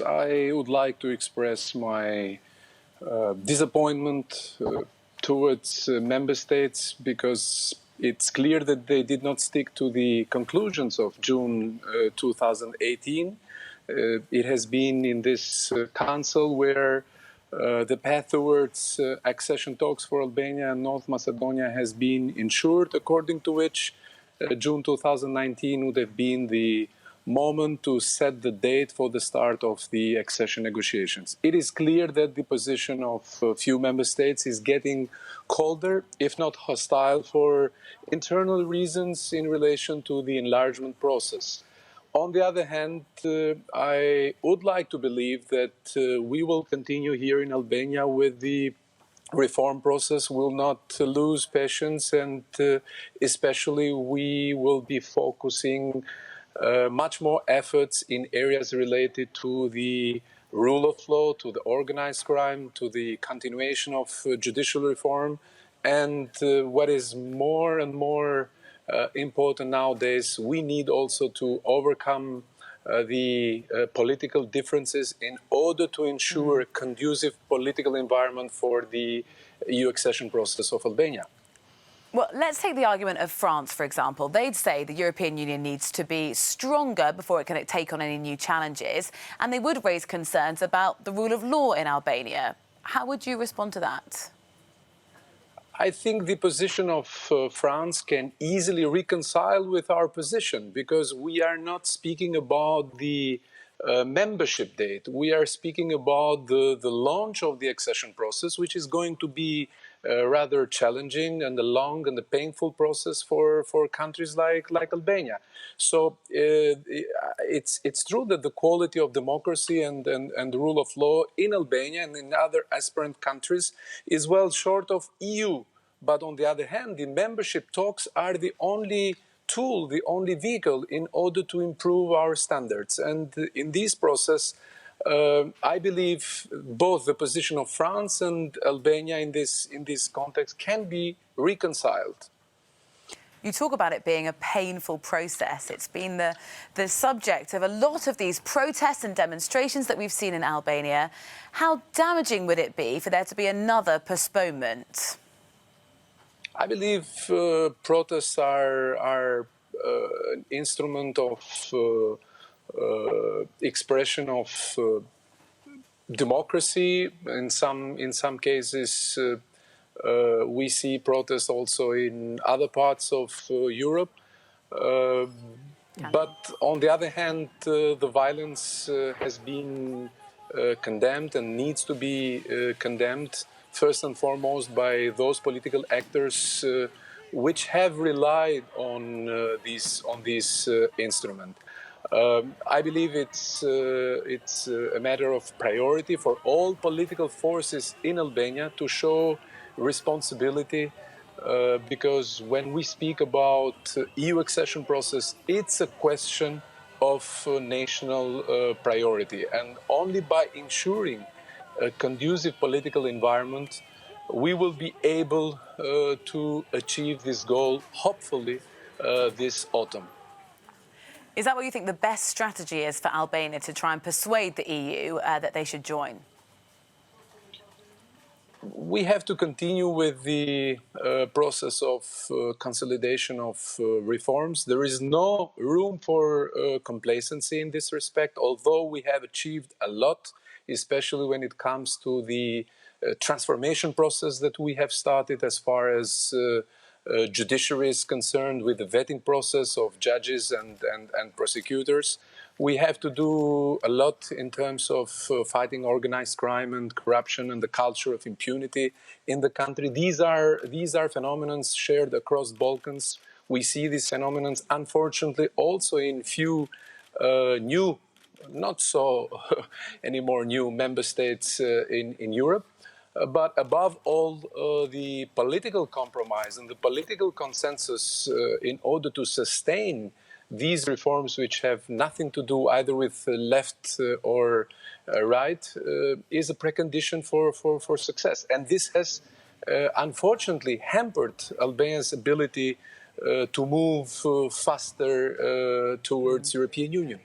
I would like to express my disappointment towards member states, because it's clear that they did not stick to the conclusions of June 2018. It has been in this council where the path towards accession talks for Albania and North Macedonia has been ensured, according to which June 2019 would have been the moment to set the date for the start of the accession negotiations. It is clear that the position of a few member states is getting colder, if not hostile, for internal reasons in relation to the enlargement process. On the other hand, I would like to believe that we will continue here in Albania with the reform process, will not lose patience, and especially we will be focusing much more efforts in areas related to the rule of law, to the organized crime, to the continuation of judicial reform, and what is more and more important nowadays, we need also to overcome the political differences in order to ensure a conducive political environment for the EU accession process of Albania. Well, let's take the argument of France, for example. They'd say the European Union needs to be stronger before it can take on any new challenges, and they would raise concerns about the rule of law in Albania. How would you respond to that? I think the position of France can easily reconcile with our position, because we are not speaking about the membership date. We are speaking about the launch of the accession process, which is going to be rather challenging and a long and a painful process for countries like Albania. So it's true that the quality of democracy and the rule of law in Albania and in other aspirant countries is well short of EU. But on the other hand, the membership talks are the only tool, the only vehicle in order to improve our standards. And in this process, I believe both the position of France and Albania in this context can be reconciled. You talk about it being a painful process. It's been the subject of a lot of these protests and demonstrations that we've seen in Albania. How damaging would it be for there to be another postponement? I believe protests are an instrument of expression of democracy. In some cases, we see protests also in other parts of Europe. But on the other hand, the violence has been condemned and needs to be condemned, first and foremost by those political actors which have relied on this instrument. I believe it's a matter of priority for all political forces in Albania to show responsibility, because when we speak about EU accession process, it's a question of national priority, and only by ensuring a conducive political environment we will be able to achieve this goal, hopefully this autumn. Is that what you think the best strategy is for Albania, to try and persuade the EU that they should join? We have to continue with the process of consolidation of reforms. There is no room for complacency in this respect, although we have achieved a lot, especially when it comes to the transformation process that we have started as far as judiciary is concerned, with the vetting process of judges and prosecutors. We have to do a lot in terms of fighting organized crime and corruption and the culture of impunity in the country. These are phenomena shared across Balkans. We see these phenomena, unfortunately, also in few new, not so anymore new member states in Europe. But above all, the political compromise and the political consensus in order to sustain these reforms, which have nothing to do either with left or right, is a precondition for success. And this has unfortunately hampered Albania's ability to move faster towards European Union.